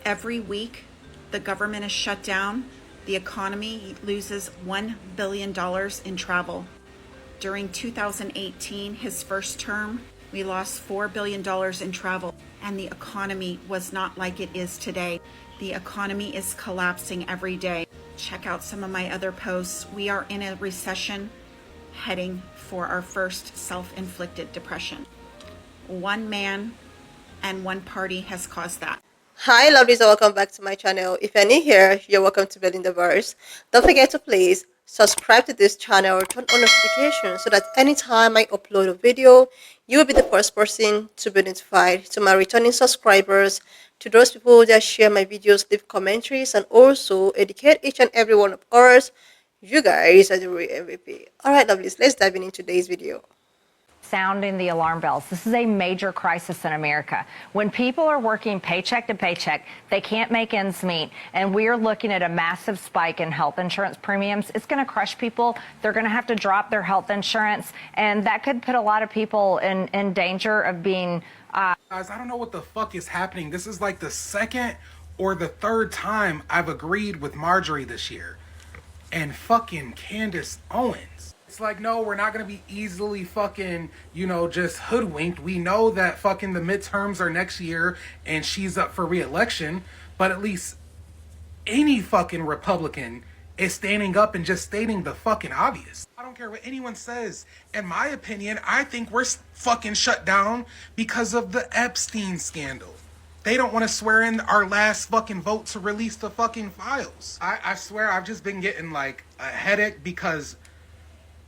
Every week the government is shut down, the economy loses $1 billion in travel. During 2018, his first term, we lost $4 billion in travel, and the economy was not like it is today. The economy is collapsing every day. Check out some of my other posts. We are in a recession, heading for our first self-inflicted depression. One man and one party has caused that. Hi lovelies, and welcome back to my channel. If you're new here, you're welcome to Building the Verse. Don't forget to please subscribe to this channel, turn on notifications so that anytime I upload a video, you will be the first person to be notified. To my returning subscribers, to those people that share my videos, leave commentaries, and also educate each and every one of us, you guys are the real MVP. Alright lovelies, let's dive into today's video. Sounding the alarm bells. This is a major crisis in America. When people are working paycheck to paycheck, they can't make ends meet, and we are looking at a massive spike in health insurance premiums. It's going to crush people. They're going to have to drop their health insurance, and that could put a lot of people in danger of being... Guys, I don't know what the fuck is happening. This is like the second or the third time I've agreed with Marjorie this year. And fucking Candace Owens. It's like, no, we're not going to be easily fucking, just hoodwinked. We know that fucking the midterms are next year and she's up for re-election. But at least any fucking Republican is standing up and just stating the fucking obvious. I don't care what anyone says. In my opinion, I think we're fucking shut down because of the Epstein scandal. They don't want to swear in our last fucking vote to release the fucking files. I swear I've just been getting like a headache because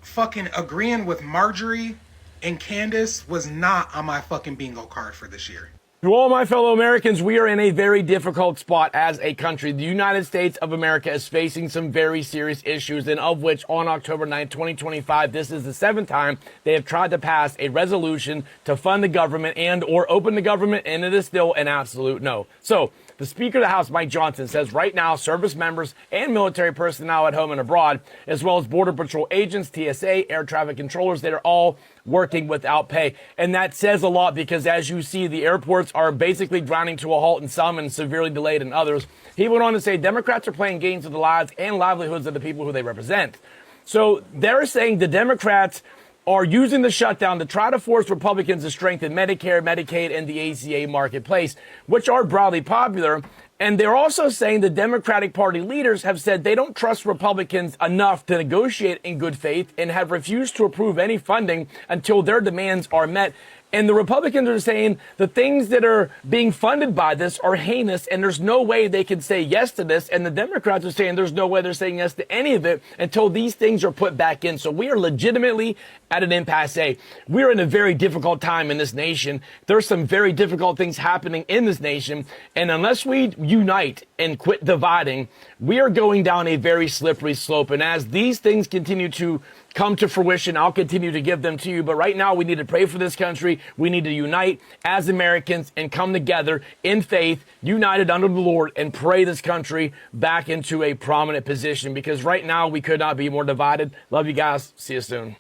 fucking agreeing with Marjorie and Candace was not on my fucking bingo card for this year. To all my fellow Americans, we are in a very difficult spot as a country. The United States of America is facing some very serious issues, and of which on October 9th, 2025, this is the seventh time they have tried to pass a resolution to fund the government and or open the government, and it is still an absolute no. So the Speaker of the House, Mike Johnson, says right now service members and military personnel at home and abroad, as well as Border Patrol agents, TSA, air traffic controllers, they are all working without pay. And that says a lot because, as you see, the airports are basically grinding to a halt in some and severely delayed in others. He went on to say Democrats are playing games with the lives and livelihoods of the people who they represent. So they're saying the Democrats are using the shutdown to try to force Republicans to strengthen Medicare, Medicaid, and the ACA marketplace, which are broadly popular. And they're also saying the Democratic Party leaders have said they don't trust Republicans enough to negotiate in good faith and have refused to approve any funding until their demands are met. And the Republicans are saying the things that are being funded by this are heinous and there's no way they can say yes to this. And the Democrats are saying there's no way they're saying yes to any of it until these things are put back in. So we are legitimately at an impasse. We're in a very difficult time in this nation. There's some very difficult things happening in this nation. And unless we unite and quit dividing, we are going down a very slippery slope. And as these things continue to come to fruition, I'll continue to give them to you. But right now, we need to pray for this country. We need to unite as Americans and come together in faith, united under the Lord, and pray this country back into a prominent position. Because right now, we could not be more divided. Love you guys. See you soon.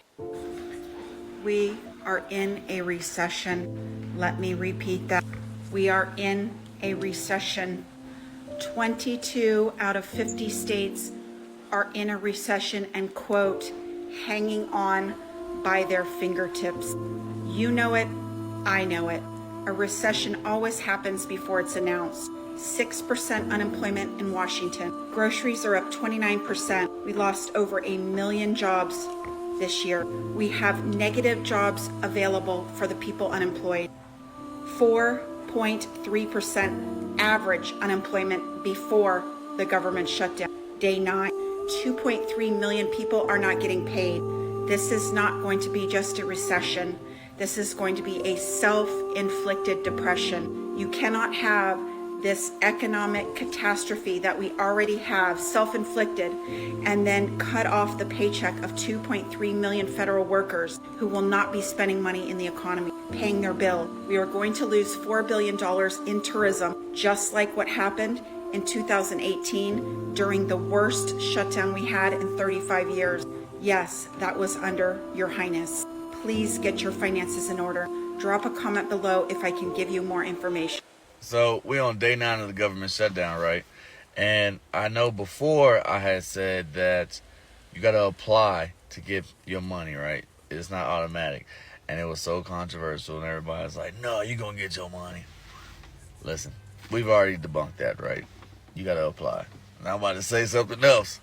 We are in a recession. Let me repeat that. We are in a recession. 22 out of 50 states are in a recession and, quote, hanging on by their fingertips. You know it, I know it. A recession always happens before it's announced. 6% unemployment in Washington. Groceries are up 29%. We lost over 1 million jobs this year. We have negative jobs available for the people unemployed. 4.3% average unemployment before the government shutdown. Day 9. 2.3 million people are not getting paid. This is not going to be just a recession. This is going to be a self-inflicted depression. You cannot have this economic catastrophe that we already have, self-inflicted, and then cut off the paycheck of 2.3 million federal workers who will not be spending money in the economy, paying their bill. We are going to lose $4 billion in tourism, just like what happened in 2018 during the worst shutdown we had in 35 years. Yes, that was under Your Highness. Please get your finances in order. Drop a comment below if I can give you more information. So we're on day 9 of the government shutdown, right? And I know before I had said that you got to apply to get your money, right? It's not automatic. And it was so controversial, and everybody's like, no, you're going to get your money. Listen, we've already debunked that, right? You got to apply. And I'm about to say something else.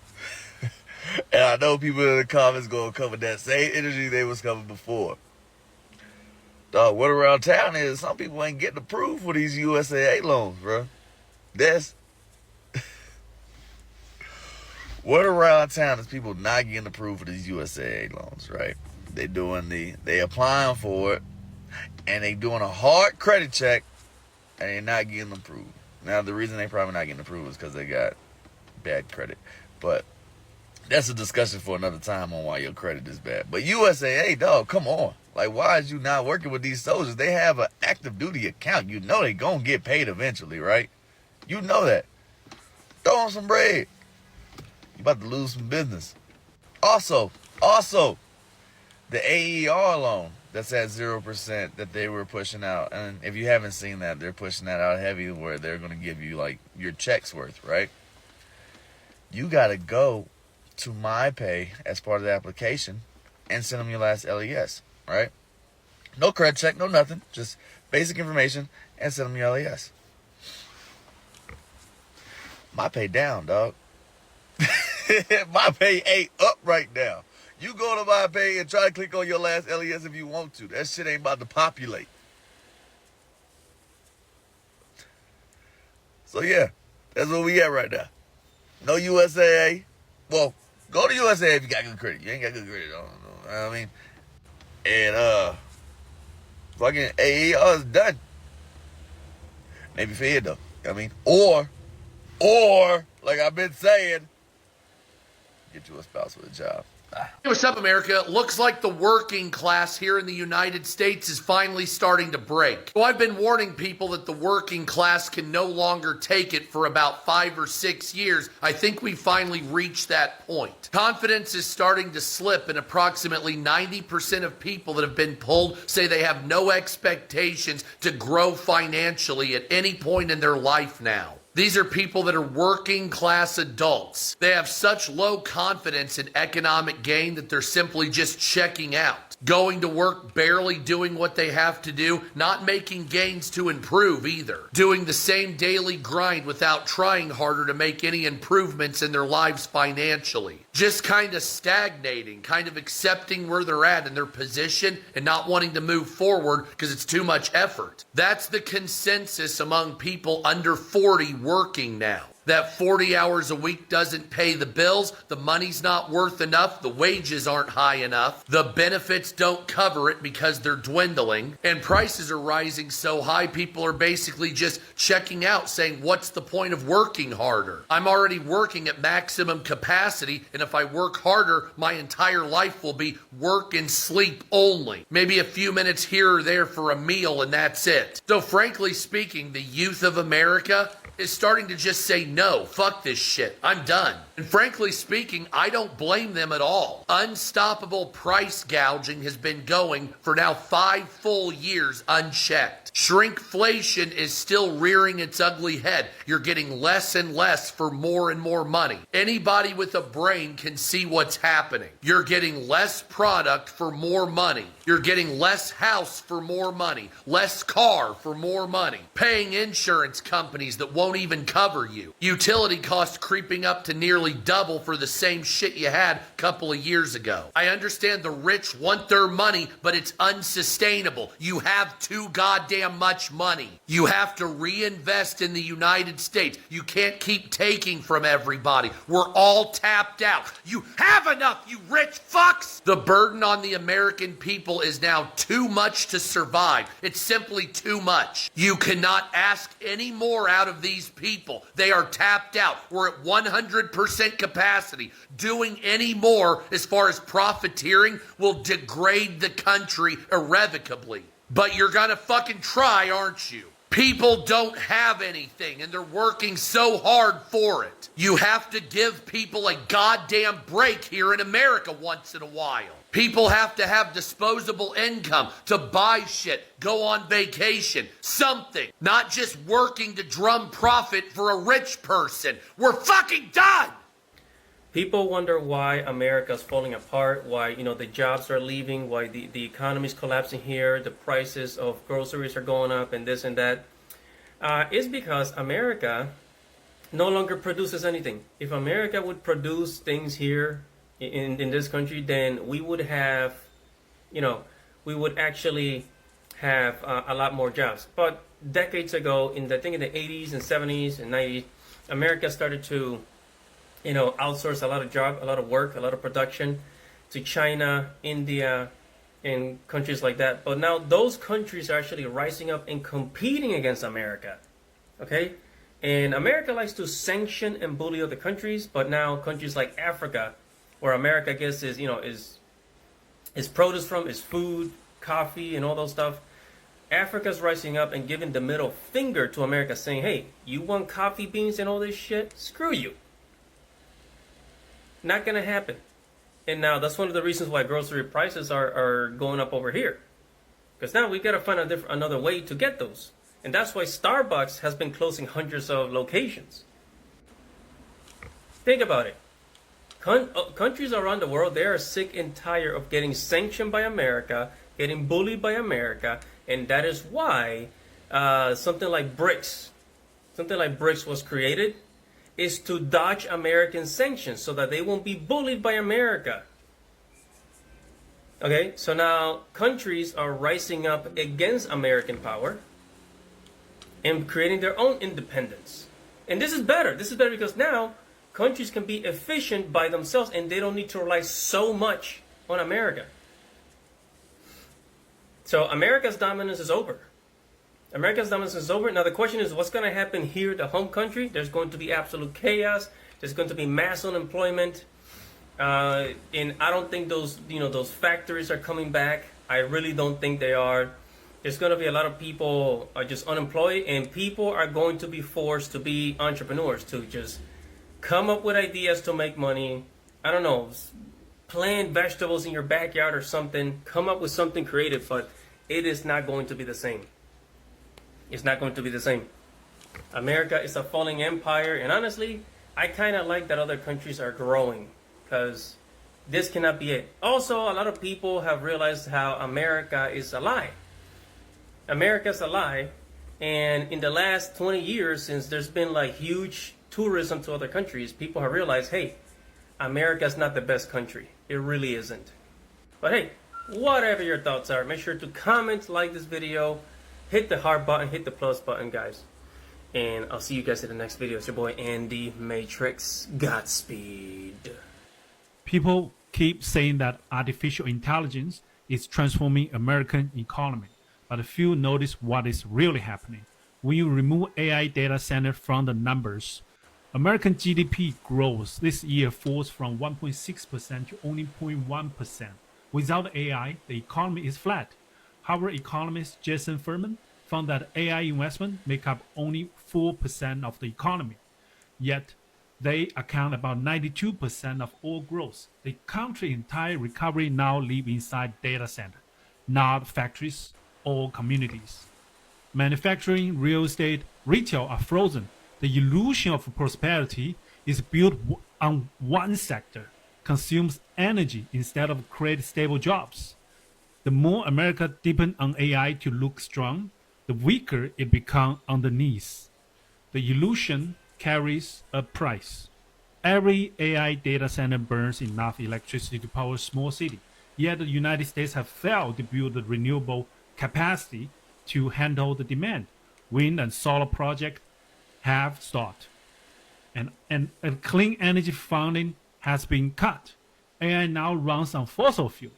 And I know people in the comments going to come with that same energy they was coming before. Dog, what around town is some people ain't getting approved for these USAA loans, bro. That's what around town is people not getting approved for these USAA loans, right? They applying for it, and they doing a hard credit check, and they're not getting approved. Now the reason they probably not getting approved is because they got bad credit, but that's a discussion for another time on why your credit is bad. But USAA, dog, come on. Like, why is you not working with these soldiers? They have an active duty account. You know they gonna get paid eventually, right? You know that. Throw them some bread. You about to lose some business. Also, the AER loan that's at 0% that they were pushing out. And if you haven't seen that, they're pushing that out heavy where they're gonna give you like your check's worth, right? You gotta go to MyPay as part of the application and send them your last LES, right? No credit check, no nothing, just basic information and send them your LES. MyPay down, dog. MyPay ain't up right now. You go to MyPay and try to click on your last LES if you want to. That shit ain't about to populate. So yeah, that's where we at right now. No USAA. Well, go to USAA if you got good credit. You ain't got good credit, I mean, and fucking AER is done. Maybe Fed though. I mean, or like I've been saying, get you a spouse with a job. Hey, what's up, America? Looks like the working class here in the United States is finally starting to break. So I've been warning people that the working class can no longer take it for about 5 or 6 years. I think we finally reached that point. Confidence is starting to slip, and approximately 90% of people that have been polled say they have no expectations to grow financially at any point in their life now. These are people that are working class adults. They have such low confidence in economic gain that they're simply just checking out. Going to work, barely doing what they have to do, not making gains to improve either. Doing the same daily grind without trying harder to make any improvements in their lives financially. Just kind of stagnating, kind of accepting where they're at in their position and not wanting to move forward because it's too much effort. That's the consensus among people under 40 working now. That 40 hours a week doesn't pay the bills, the money's not worth enough, the wages aren't high enough, the benefits don't cover it because they're dwindling, and prices are rising so high people are basically just checking out saying, what's the point of working harder? I'm already working at maximum capacity, and if I work harder, my entire life will be work and sleep only. Maybe a few minutes here or there for a meal and that's it. So frankly speaking, the youth of America is starting to just say, no, fuck this shit, I'm done. And frankly speaking, I don't blame them at all. Unstoppable price gouging has been going for now 5 full years unchecked. Shrinkflation is still rearing its ugly head. You're getting less and less for more and more money. Anybody with a brain can see what's happening. You're getting less product for more money. You're getting less house for more money, less car for more money, paying insurance companies that won't even cover you. Utility costs creeping up to nearly double for the same shit you had a couple of years ago. I understand the rich want their money, but it's unsustainable. You have too goddamn much money. You have to reinvest in the United States. You can't keep taking from everybody. We're all tapped out. You have enough, you rich fucks! The burden on the American people is now too much to survive. It's simply too much. You cannot ask any more out of these people. They are tapped out. We're at 100% capacity. Doing any more as far as profiteering will degrade the country irrevocably. But you're gonna fucking try, aren't you? People don't have anything and they're working so hard for it. You have to give people a goddamn break here in America once in a while. People have to have disposable income to buy shit, go on vacation, something. Not just working to drum profit for a rich person. We're fucking done! People wonder why America's falling apart, why, the jobs are leaving, why the economy's collapsing here, the prices of groceries are going up and this and that. It's because America no longer produces anything. If America would produce things here in this country, then we would have, we would actually have a lot more jobs. But decades ago, in the 80s and 70s and 90s, America started to outsource a lot of work, a lot of production to China, India, and countries like that. But now those countries are actually rising up and competing against America. Okay? And America likes to sanction and bully other countries, but now countries like Africa, where America gets is produce from, is food, coffee, and all those stuff. Africa's rising up and giving the middle finger to America, saying, hey, you want coffee beans and all this shit? Screw you. Not gonna happen. And now that's one of the reasons why grocery prices are going up over here, because now we gotta find another way to get those. And that's why Starbucks has been closing hundreds of locations. Think about it. Countries around the world, they are sick and tired of getting sanctioned by America, getting bullied by America, and that is why something like BRICS was created, is to dodge American sanctions so that they won't be bullied by America. Okay, so now countries are rising up against American power and creating their own independence. And this is better. This is better because now countries can be efficient by themselves and they don't need to rely so much on America. So America's dominance is over. America's dominance is over. Now the question is, what's going to happen here, the home country? There's going to be absolute chaos. There's going to be mass unemployment, and I don't think those factories are coming back. I really don't think they are. There's going to be a lot of people are just unemployed, and people are going to be forced to be entrepreneurs, to just come up with ideas to make money. I don't know, plant vegetables in your backyard or something. Come up with something creative, but it is not going to be the same. It's not going to be the same. America is a falling empire, and honestly, I kind of like that other countries are growing, because this cannot be it. Also, a lot of people have realized how America is a lie. America's a lie, and in the last 20 years, since there's been like huge tourism to other countries, people have realized, hey, America's not the best country. It really isn't. But hey, whatever your thoughts are, make sure to comment, like this video, hit the heart button, hit the plus button, guys. And I'll see you guys in the next video. It's your boy Andy Matrix. Godspeed. People keep saying that artificial intelligence is transforming American economy, but few notice what is really happening. When you remove AI data center from the numbers, American GDP growth this year falls from 1.6% to only 0.1%. Without AI, the economy is flat. Harvard economist Jason Furman found that AI investment make up only 4% of the economy. Yet, they account about 92% of all growth. The country's entire recovery now live inside data center, not factories or communities. Manufacturing, real estate, retail are frozen. The illusion of prosperity is built on one sector, consumes energy instead of create stable jobs. The more America depends on AI to look strong, the weaker it becomes underneath. The illusion carries a price. Every AI data center burns enough electricity to power a small city. Yet the United States have failed to build the renewable capacity to handle the demand. Wind and solar projects have stopped. And clean energy funding has been cut. AI now runs on fossil fuel,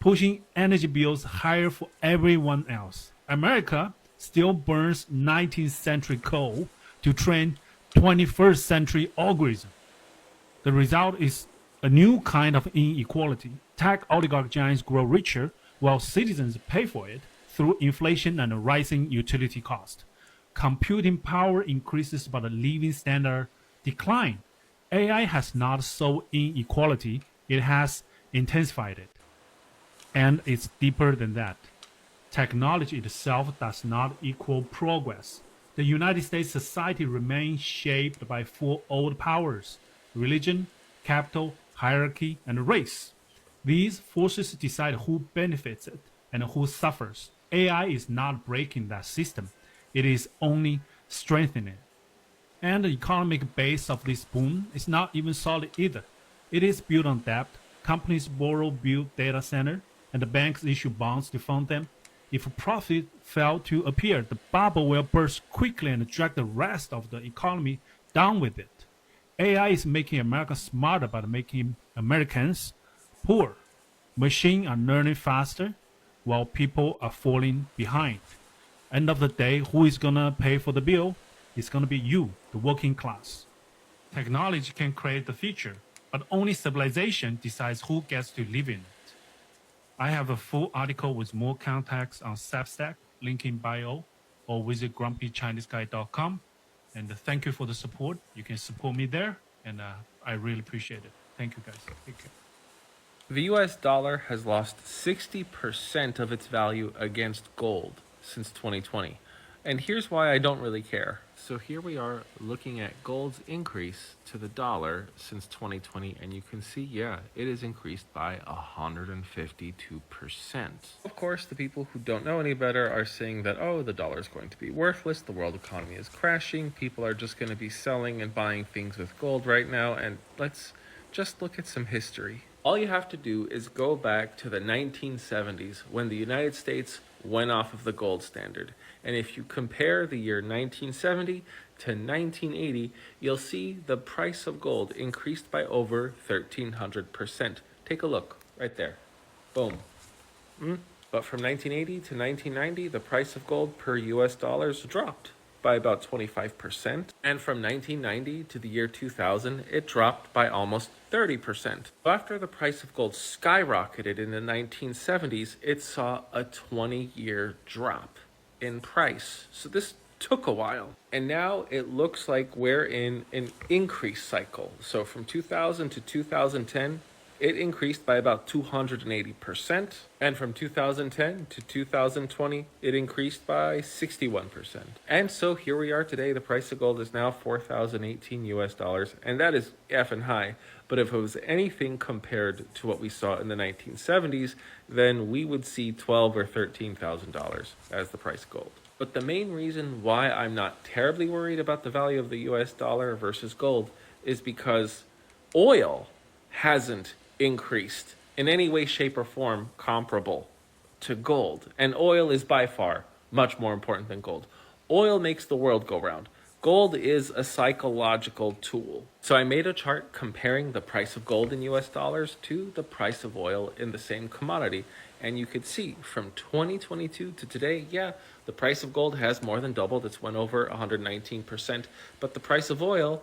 pushing energy bills higher for everyone else. America still burns 19th century coal to train 21st century algorithms. The result is a new kind of inequality. Tech oligarch giants grow richer while citizens pay for it through inflation and rising utility costs. computing power increases but the living standard decline. AI has not solved inequality, it has intensified it. And it's deeper than that. Technology itself does not equal progress. The United States society remains shaped by four old powers: religion, capital, hierarchy, and race. These forces decide who benefits it and who suffers. AI is not breaking that system, it is only strengthening it. And the economic base of this boom is not even solid either. It is built on debt. Companies borrow, build data center, and the banks issue bonds to fund them. If a profit fail to appear, the bubble will burst quickly and drag the rest of the economy down with it. AI is making America smarter, but making Americans poor. Machines are learning faster, while people are falling behind. End of the day, who is gonna pay for the bill? It's gonna be you, the working class. Technology can create the future, but only civilization decides who gets to live in it. I have a full article with more context on Substack, link in bio, or visit grumpychineseguy.com. And thank you for the support. You can support me there, and I really appreciate it. Thank you, guys. Take care. The US dollar has lost 60% of its value against gold since 2020. And here's why I don't really care. So here we are looking at gold's increase to the dollar since 2020, and you can see, yeah, it has increased by 152%. Of course, the people who don't know any better are saying that, oh, the dollar is going to be worthless, the world economy is crashing, people are just going to be selling and buying things with gold right now, and let's just look at some history. All you have to do is go back to the 1970s when the United States went off of the gold standard. And if you compare the year 1970 to 1980, you'll see the price of gold increased by over 1,300%. Take a look right there. Boom. But from 1980 to 1990, the price of gold per US dollars dropped by about 25%. And from 1990 to the year 2000, it dropped by almost 30%. After the price of gold skyrocketed in the 1970s, it saw a 20-year drop in price. So this took a while. And now it looks like we're in an increase cycle. So from 2000 to 2010, it increased by about 280%. And from 2010 to 2020, it increased by 61%. And so here we are today. The price of gold is now $4,018 US dollars. And that is effing high. But if it was anything compared to what we saw in the 1970s, then we would see $12,000 or $13,000 as the price of gold. But the main reason why I'm not terribly worried about the value of the US dollar versus gold is because oil hasn't increased in any way, shape, or form comparable to gold. And oil is by far much more important than gold. Oil makes the world go round. Gold is a psychological tool. So I made a chart comparing the price of gold in US dollars to the price of oil in the same commodity. And you could see from 2022 to today, yeah, the price of gold has more than doubled. It's went over 119%. But the price of oil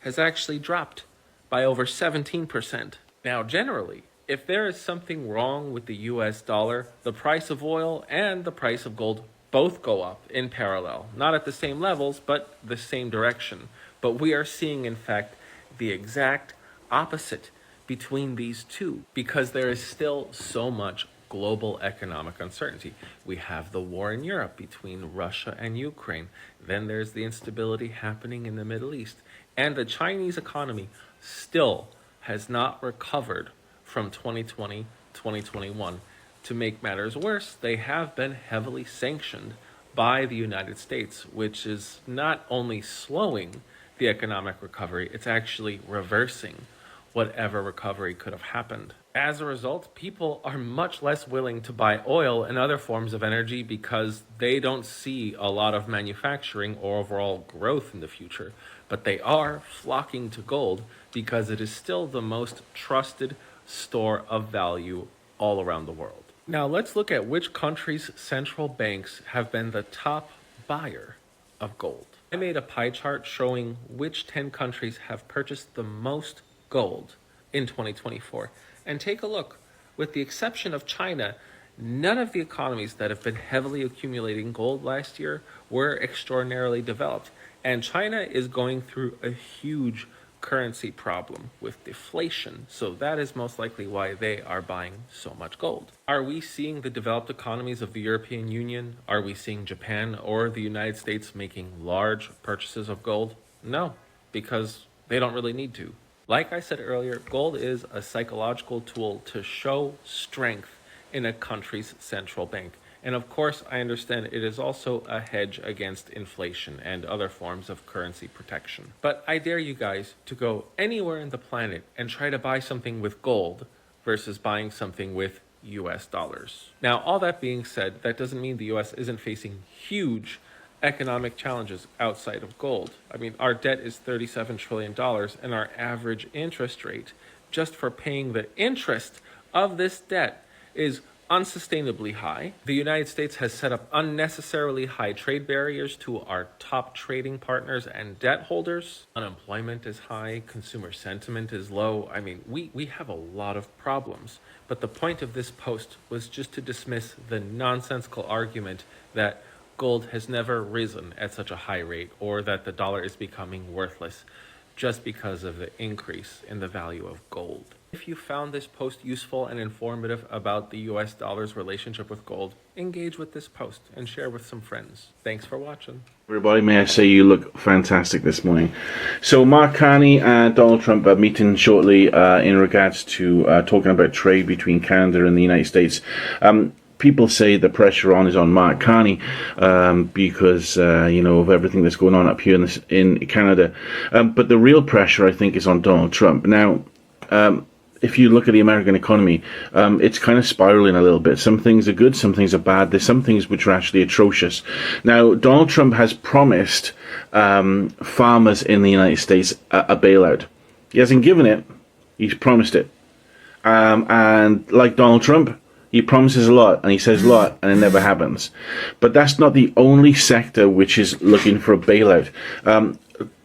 has actually dropped by over 17%. Now, generally, if there is something wrong with the US dollar, the price of oil and the price of gold both go up in parallel. Not at the same levels, but the same direction. But we are seeing, in fact, the exact opposite between these two because there is still so much global economic uncertainty. We have the war in Europe between Russia and Ukraine. Then there's the instability happening in the Middle East. And the Chinese economy still has not recovered from 2020, 2021. To make matters worse, they have been heavily sanctioned by the United States, which is not only slowing the economic recovery, it's actually reversing whatever recovery could have happened. As a result, people are much less willing to buy oil and other forms of energy because they don't see a lot of manufacturing or overall growth in the future. But they are flocking to gold because it is still the most trusted store of value all around the world. Now let's look at which countries' central banks have been the top buyer of gold. I made a pie chart showing which 10 countries have purchased the most gold in 2024. And take a look. With the exception of China, None of the economies that have been heavily accumulating gold last year were extraordinarily developed. And China is going through a huge currency problem with deflation. So that is most likely why they are buying so much gold. Are we seeing the developed economies of the European Union? Are we seeing Japan or the United States making large purchases of gold? No, because they don't really need to. Like I said earlier, gold is a psychological tool to show strength in a country's central bank. And of course, I understand it is also a hedge against inflation and other forms of currency protection. But I dare you guys to go anywhere in the planet and try to buy something with gold versus buying something with US dollars. Now, all that being said, that doesn't mean the US isn't facing huge economic challenges outside of gold. I mean, our debt is $37 trillion, and our average interest rate, just for paying the interest of this debt, is unsustainably high. The United States has set up unnecessarily high trade barriers to our top trading partners and debt holders. Unemployment is high, consumer sentiment is low. I mean, we have a lot of problems. But the point of this post was just to dismiss the nonsensical argument that gold has never risen at such a high rate or that the dollar is becoming worthless just because of the increase in the value of gold. If you found this post useful and informative about the US dollar's relationship with gold, engage with this post and share with some friends. Thanks for watching. Everybody, may I say you look fantastic this morning. So Mark Carney and Donald Trump are meeting shortly in regards to talking about trade between Canada and the United States. People say the pressure is on Mark Carney because of everything that's going on up here in Canada. But the real pressure, I think, is on Donald Trump. Now, if you look at the American economy, it's kind of spiraling a little bit. Some things are good, some things are bad. There's some things which are actually atrocious. Now, Donald Trump has promised farmers in the United States a bailout. He hasn't given it, he's promised it. And like Donald Trump, he promises a lot and he says a lot and it never happens. But that's not the only sector which is looking for a bailout.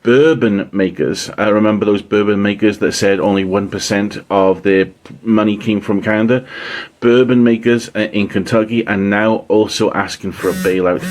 Bourbon makers, I remember those bourbon makers that said only 1% of their money came from Canada. Bourbon makers in Kentucky are now also asking for a bailout.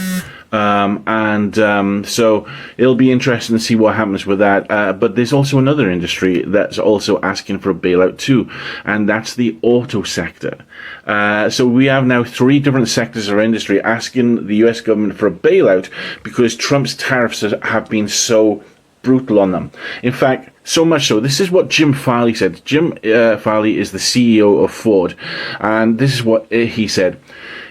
So it'll be interesting to see what happens with that. But there's also another industry that's also asking for a bailout too, and that's the auto sector. So we have now 3 different sectors of industry asking the US government for a bailout because Trump's tariffs have been so brutal on them. In fact, so much so, this is what Jim Farley said. Jim Farley is the CEO of Ford, and this is what he said.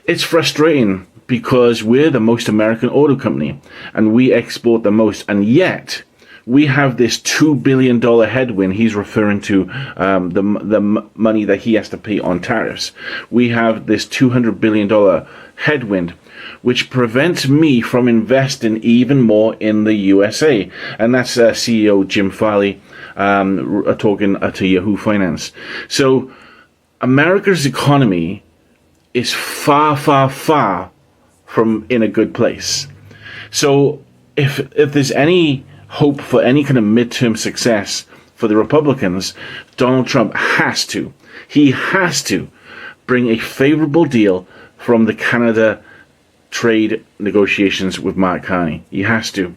It's frustrating because we're the most American auto company and we export the most, and yet we have this $2 billion headwind. He's referring to the money that he has to pay on tariffs. We have this $200 billion headwind, which prevents me from investing even more in the USA. And that's CEO Jim Farley talking to Yahoo Finance. So America's economy is far, far, far from in a good place. So if there's any hope for any kind of midterm success for the Republicans, Donald Trump has to bring a favorable deal from the Canada trade negotiations with Mark Carney. He has to.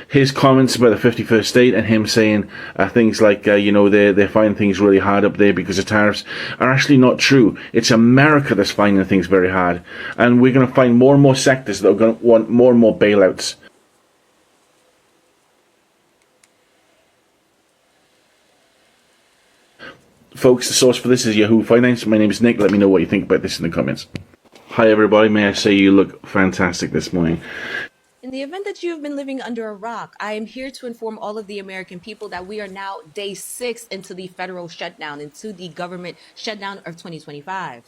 His comments about the 51st state and him saying things like, they're finding things really hard up there because of tariffs are actually not true. It's America that's finding things very hard. And we're going to find more and more sectors that are going to want more and more bailouts. Folks, the source for this is Yahoo Finance. My name is Nick. Let me know what you think about this in the comments. Hi everybody, may I say you look fantastic this morning. In the event that you've been living under a rock, I am here to inform all of the American people that we are now day 6 into the federal shutdown, into the government shutdown of 2025.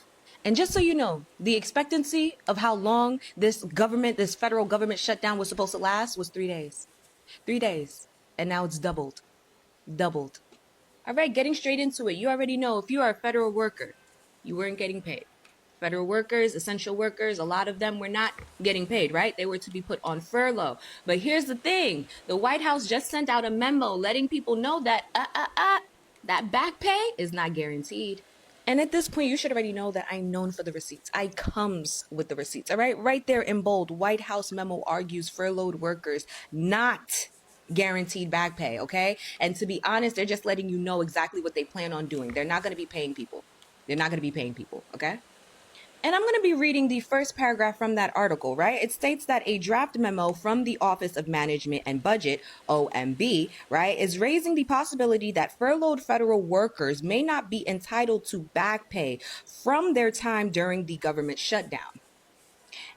And just so you know, the expectancy of how long this federal government shutdown was supposed to last was 3 days. 3 days. And now it's doubled. Doubled. All right, getting straight into it. You already know if you are a federal worker, you weren't getting paid. Federal workers, essential workers, a lot of them were not getting paid, right? They were to be put on furlough. But here's the thing. The White House just sent out a memo letting people know that that back pay is not guaranteed. And at this point, you should already know that I'm known for the receipts. I comes with the receipts, all right? Right there in bold, White House memo argues furloughed workers not guaranteed back pay, okay? And to be honest, they're just letting you know exactly what they plan on doing. They're not going to be paying people. They're not going to be paying people, okay? And I'm going to be reading the first paragraph from that article, right? It states that a draft memo from the Office of Management and Budget, OMB, right, is raising the possibility that furloughed federal workers may not be entitled to back pay from their time during the government shutdown.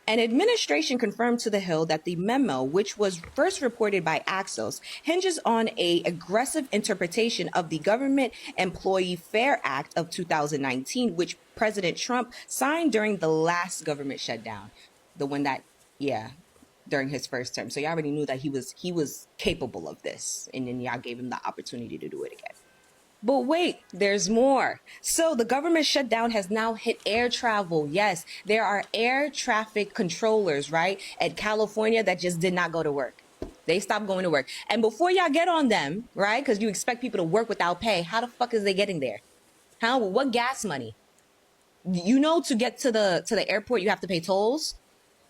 An administration confirmed to The Hill that the memo, which was first reported by Axios, hinges on an aggressive interpretation of the Government Employee Fair Act of 2019, which President Trump signed during the last government shutdown. The one that, yeah, during his first term. So y'all already knew that he was capable of this, and then y'all gave him the opportunity to do it again. But wait, there's more. So the government shutdown has now hit air travel. Yes, there are air traffic controllers, right, at California that just did not go to work. They stopped going to work. And before y'all get on them, right, because you expect people to work without pay, how the fuck is they getting there? How? What gas money? You know, to get to the airport, you have to pay tolls.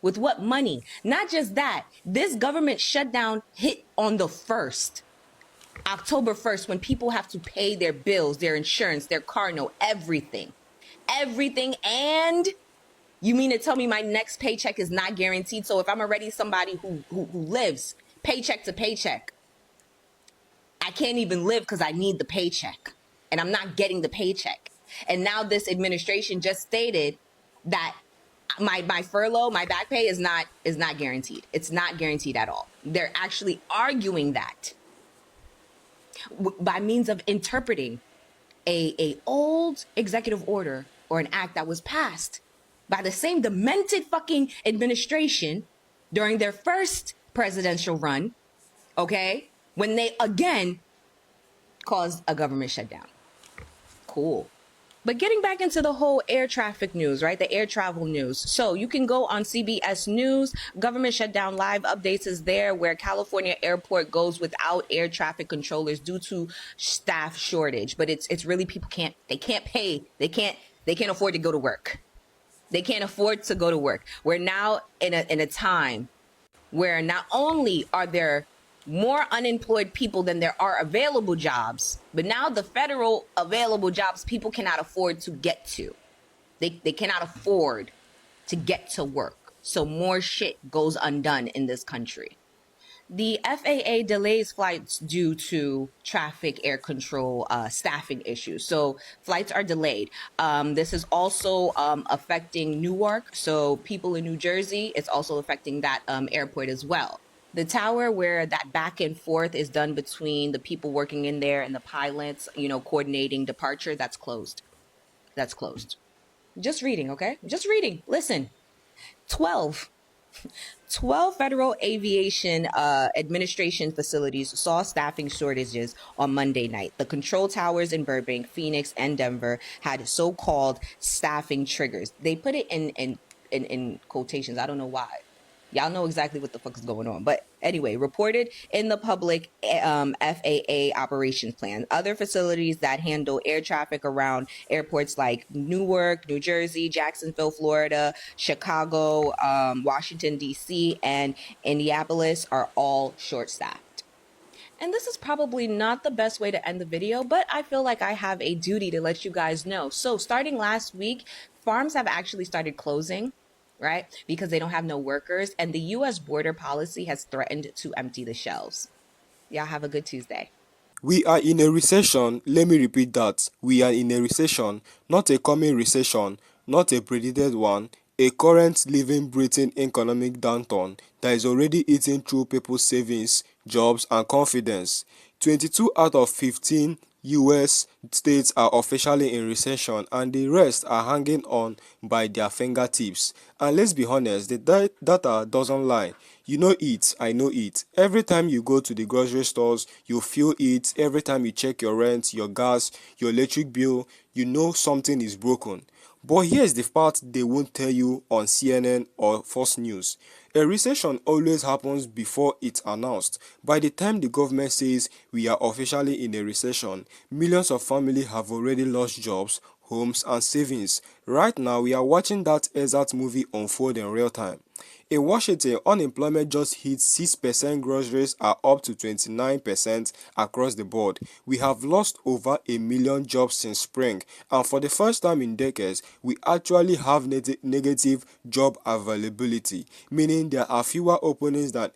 With what money? Not just that. This government shutdown hit on the 1st. October 1st, when people have to pay their bills, their insurance, their car note, everything. Everything. And you mean to tell me my next paycheck is not guaranteed? So if I'm already somebody who lives paycheck to paycheck, I can't even live because I need the paycheck. And I'm not getting the paycheck. And now this administration just stated that my furlough, my back pay is not guaranteed. It's not guaranteed at all. They're actually arguing that by means of interpreting a old executive order or an act that was passed by the same demented fucking administration during their first presidential run, okay, when they again caused a government shutdown. Cool. But getting back into the whole air traffic news, right? The air travel news. So you can go on CBS News. Government shutdown live updates is there, where California airport goes without air traffic controllers due to staff shortage. But it's really people can't pay. They can't afford to go to work. They can't afford to go to work. We're now in a time where not only are there more unemployed people than there are available jobs, but now the federal available jobs people cannot afford to get to. They cannot afford to get to work. So more shit goes undone in this country. The FAA delays flights due to traffic air control staffing issues. So flights are delayed. This is also affecting Newark. So people in New Jersey, it's also affecting that airport as well. The tower where that back and forth is done between the people working in there and the pilots, you know, coordinating departure, that's closed. That's closed. Just reading, okay? Just reading. Listen. 12 Federal Aviation Administration facilities saw staffing shortages on Monday night. The control towers in Burbank, Phoenix, and Denver had so-called staffing triggers. They put it in quotations. I don't know why. Y'all know exactly what the fuck is going on. But anyway, reported in the public FAA operations plan. Other facilities that handle air traffic around airports like Newark, New Jersey, Jacksonville, Florida, Chicago, Washington, D.C., and Indianapolis are all short-staffed. And this is probably not the best way to end the video, but I feel like I have a duty to let you guys know. So starting last week, farms have actually started closing, right? Because they don't have no workers, and the U.S. border policy has threatened to empty the shelves. Y'all have a good Tuesday. We are in a recession. Let me repeat that. We are in a recession, not a coming recession, not a predicted one, a current living breathing economic downturn that is already eating through people's savings, jobs, and confidence. 22 out of 15 US states are officially in recession, and the rest are hanging on by their fingertips. And let's be honest, the data doesn't lie. You know it, I know it. Every time you go to the grocery stores, you feel it. Every time you check your rent, your gas, your electric bill, you know something is broken. But here's the part they won't tell you on CNN or Fox News. A recession always happens before it's announced. By the time the government says we are officially in a recession, millions of families have already lost jobs, homes, and savings. Right now, we are watching that exact movie unfold in real time. In Washington, unemployment just hit 6%, groceries are up to 29% across the board. We have lost over a million jobs since spring, and for the first time in decades, we actually have negative job availability, meaning there are fewer openings than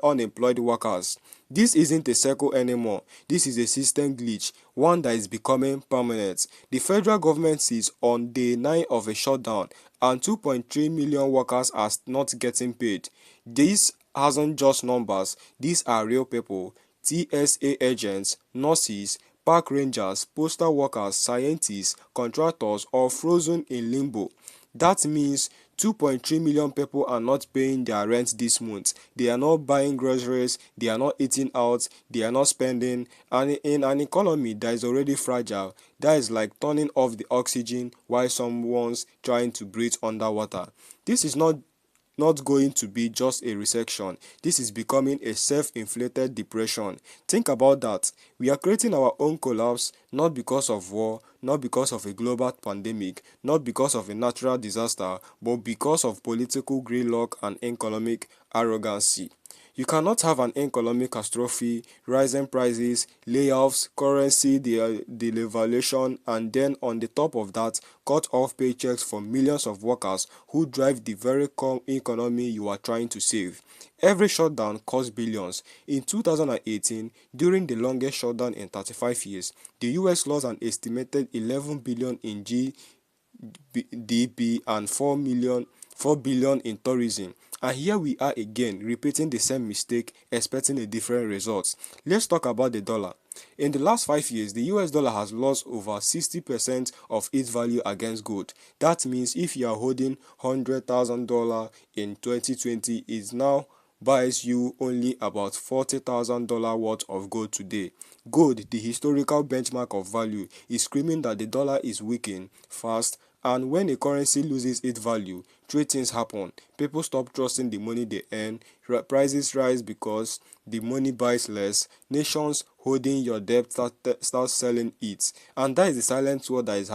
unemployed workers. This isn't a circle anymore. This is a system glitch, one that is becoming permanent. The federal government is on day 9 of a shutdown, and 2.3 million workers are not getting paid. These aren't just numbers, these are real people. TSA agents, nurses, park rangers, postal workers, scientists, contractors, all frozen in limbo. That means 2.3 million people are not paying their rent this month. They are not buying groceries, they are not eating out, they are not spending. And in an economy that is already fragile, that is like turning off the oxygen while someone's trying to breathe underwater. This is not going to be just a recession. This is becoming a self-inflated depression. Think about that. We are creating our own collapse, not because of war, not because of a global pandemic, not because of a natural disaster, but because of political gridlock and economic arrogancy. You cannot have an economic catastrophe, rising prices, layoffs, currency devaluation, and then on the top of that, cut off paychecks for millions of workers who drive the very economy you are trying to save. Every shutdown costs billions. In 2018, during the longest shutdown in 35 years, the US lost an estimated 11 billion in GDP and 4 billion in tourism. And here we are again, repeating the same mistake, expecting a different result. Let's talk about the dollar. In the last 5 years, the US dollar has lost over 60% of its value against gold. That means if you are holding $100,000 in 2020, it now buys you only about $40,000 worth of gold today. Gold, the historical benchmark of value, is screaming that the dollar is weakening fast, and when a currency loses its value, three things happen. People stop trusting the money they earn, prices rise because the money buys less, nations holding your debt start selling it. And that is the silent war that is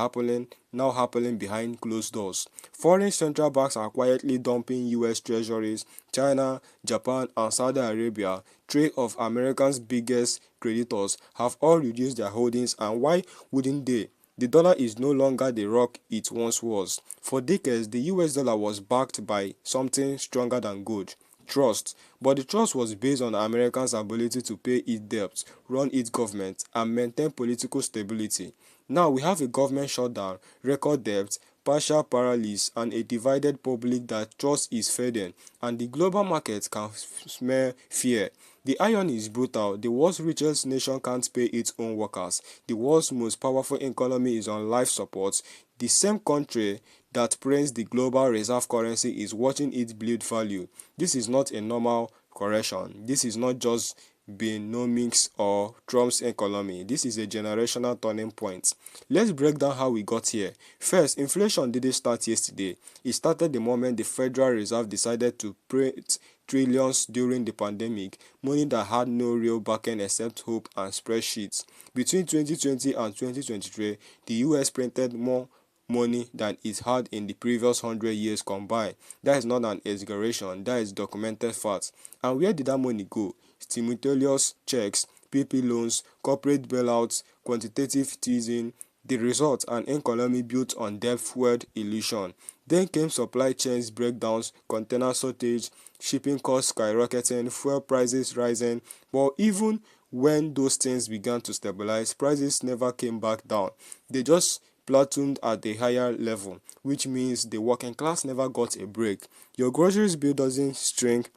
now happening behind closed doors. Foreign central banks are quietly dumping US treasuries. China, Japan, and Saudi Arabia, three of America's biggest creditors, have all reduced their holdings, and why wouldn't they? The dollar is no longer the rock it once was. For decades, the US dollar was backed by something stronger than gold: trust. But the trust was based on Americans' ability to pay its debts, run its government, and maintain political stability. Now we have a government shutdown, record debt, partial paralysis, and a divided public that trust is fading, and the global market can smell fear. The irony is brutal. The world's richest nation can't pay its own workers. The world's most powerful economy is on life support. The same country that prints the global reserve currency is watching it bleed value. This is not a normal correction. This is not just Bidenomics or Trump's economy. This is a generational turning point. Let's break down how we got here. First, inflation didn't start yesterday. It started the moment the Federal Reserve decided to print trillions during the pandemic, money that had no real backend except hope and spreadsheets. Between 2020 and 2023, the US printed more money than it had in the previous 100 years combined. That is not an exaggeration, that is documented fact. And where did that money go? Stimulus checks, PP loans, corporate bailouts, quantitative easing. The result, an economy built on debt-fueled illusion. Then came supply chains breakdowns, container shortage, shipping costs skyrocketing, fuel prices rising. But even when those things began to stabilize, prices never came back down. They just plateaued at a higher level, which means the working class never got a break. Your groceries bill doesn't shrink,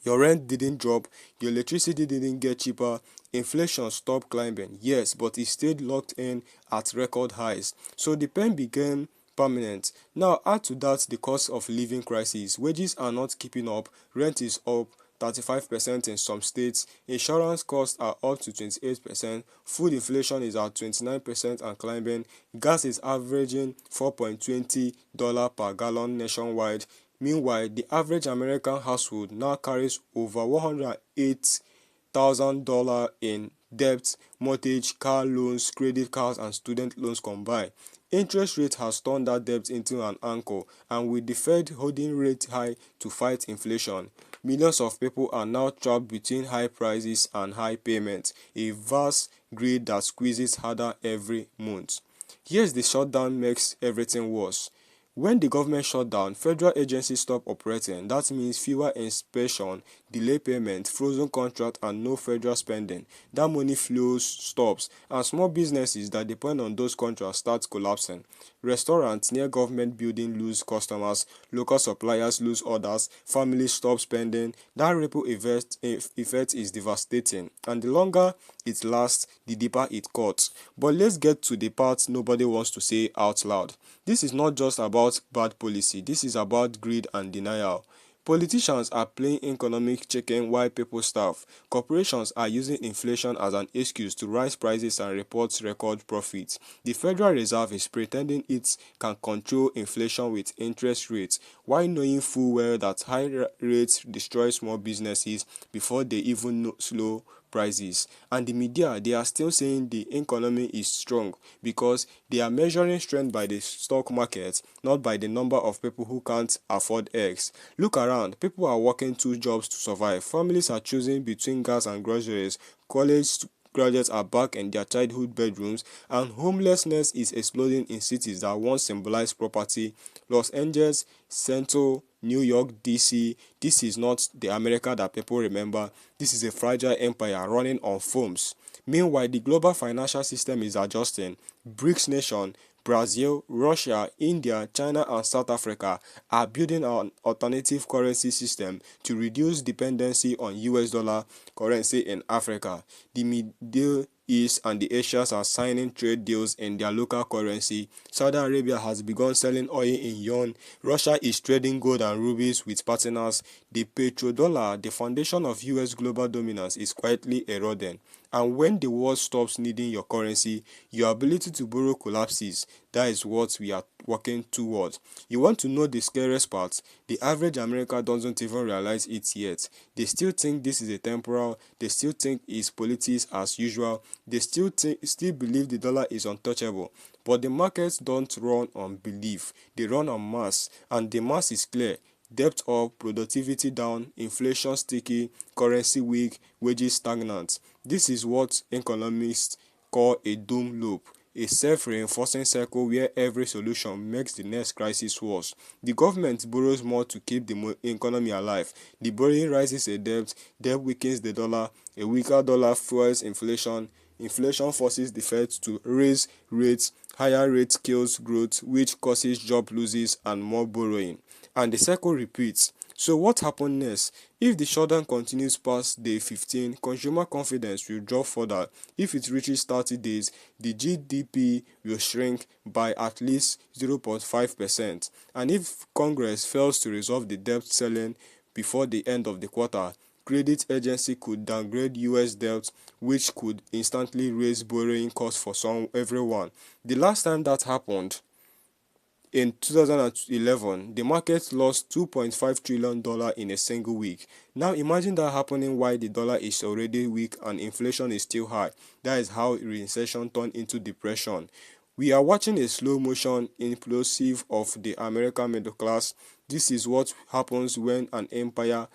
your rent didn't drop, your electricity didn't get cheaper, inflation stopped climbing, yes, but it stayed locked in at record highs. So the pain became permanent. Now add to that the cost of living crisis. Wages are not keeping up, rent is up 35% in some states, insurance costs are up to 28%, food inflation is at 29% and climbing, gas is averaging $4.20 per gallon nationwide. Meanwhile, the average American household now carries over $108,000 in debt, mortgage, car loans, credit cards, and student loans combined. Interest rate has turned that debt into an anchor, and with the Fed holding rate high to fight inflation, millions of people are now trapped between high prices and high payments, a vast grid that squeezes harder every month. Yes, the shutdown makes everything worse. When the government shut down, federal agencies stop operating. That means fewer inspection, delay payment, frozen contract and no federal spending. That money flows stops and small businesses that depend on those contracts start collapsing. Restaurants near government building lose customers, local suppliers lose orders, families stop spending. That ripple effect is devastating, and the longer it lasts, the deeper it cuts. But let's get to the part nobody wants to say out loud. This is not just about bad policy, this is about greed and denial. Politicians are playing economic chicken while people starve. Corporations are using inflation as an excuse to raise prices and report record profits. The Federal Reserve is pretending it can control inflation with interest rates, while knowing full well that high rates destroy small businesses before they even slow prices. And the media, they are still saying the economy is strong because they are measuring strength by the stock market, not by the number of people who can't afford eggs. Look around, people are working two jobs to survive. Families are choosing between gas and groceries. College graduates are back in their childhood bedrooms, and homelessness is exploding in cities that once symbolized property. Los Angeles, Central, New York, DC. This is not the America that people remember. This is a fragile empire running on fumes. Meanwhile, the global financial system is adjusting. BRICS nation, Brazil, Russia, India, China, and South Africa are building an alternative currency system to reduce dependency on US dollar currency in Africa. The Middle East and the Asians are signing trade deals in their local currency. Saudi Arabia has begun selling oil in yuan. Russia is trading gold and rubies with partners. The petrodollar, the foundation of US global dominance, is quietly eroding. And when the world stops needing your currency, your ability to borrow collapses. That is what we are working towards. You want to know the scariest part? The average American doesn't even realize it yet. They still think this is a temporal. They still think it's politics as usual. They still believe the dollar is untouchable. But the markets don't run on belief. They run on mass, and the mass is clear. Debt up, productivity down, inflation sticky, currency weak, wages stagnant. This is what economists call a doom loop, a self-reinforcing circle where every solution makes the next crisis worse. The government borrows more to keep the economy alive. The borrowing raises a debt weakens the dollar, a weaker dollar fuels inflation, inflation forces the Fed to raise rates, higher rates kills growth, which causes job losses and more borrowing. And the cycle repeats. So what happened next? If the shutdown continues past day 15, consumer confidence will drop further. If it reaches 30 days, the GDP will shrink by at least 0.5%. And if Congress fails to resolve the debt ceiling before the end of the quarter, credit agency could downgrade US debt, which could instantly raise borrowing costs for everyone. The last time that happened, in 2011, the market lost $2.5 trillion in a single week. Now imagine that happening while the dollar is already weak and inflation is still high. That is how recession turned into depression. We are watching a slow motion implosive of the American middle class. This is what happens when an empire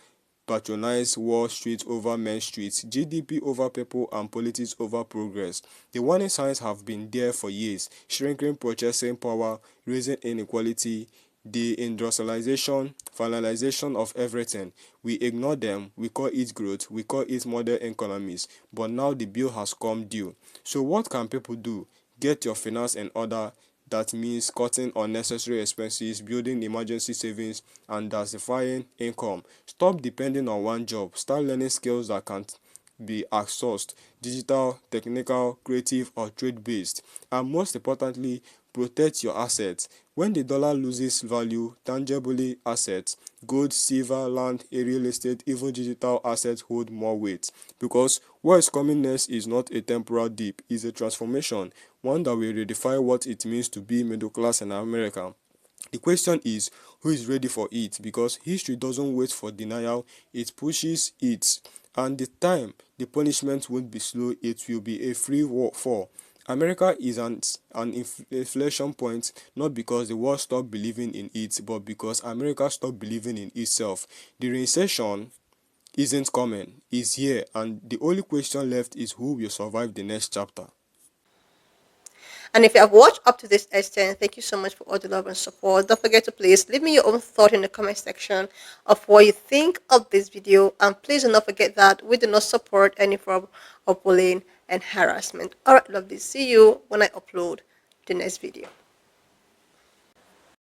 patronize Wall Street over Main Street, GDP over people, and politics over progress. The warning signs have been there for years: shrinking purchasing power, raising inequality, the industrialization, finalization of everything. We ignore them, we call it growth, we call it modern economies, but now the bill has come due. So what can people do? Get your finance in order. That means cutting unnecessary expenses, building emergency savings, and diversifying income. Stop depending on one job. Start learning skills that can be outsourced: digital, technical, creative, or trade-based. And most importantly, protect your assets. When the dollar loses value, tangibly assets, gold, silver, land, real estate, even digital assets hold more weight. Because what is coming next is not a temporal dip, it's a transformation, one that will redefine what it means to be middle class in America. The question is, who is ready for it? Because history doesn't wait for denial, it pushes it. And the punishment won't be slow, it will be a free fall. America is an inflation point not because the world stopped believing in it, but because America stopped believing in itself. The recession isn't coming, it's here, and the only question left is who will survive the next chapter. And if you have watched up to this extent, thank you so much for all the love and support. Don't forget to please leave me your own thought in the comment section of what you think of this video. And please do not forget that we do not support any form of bullying and harassment. Alright, lovely. See you when I upload the next video.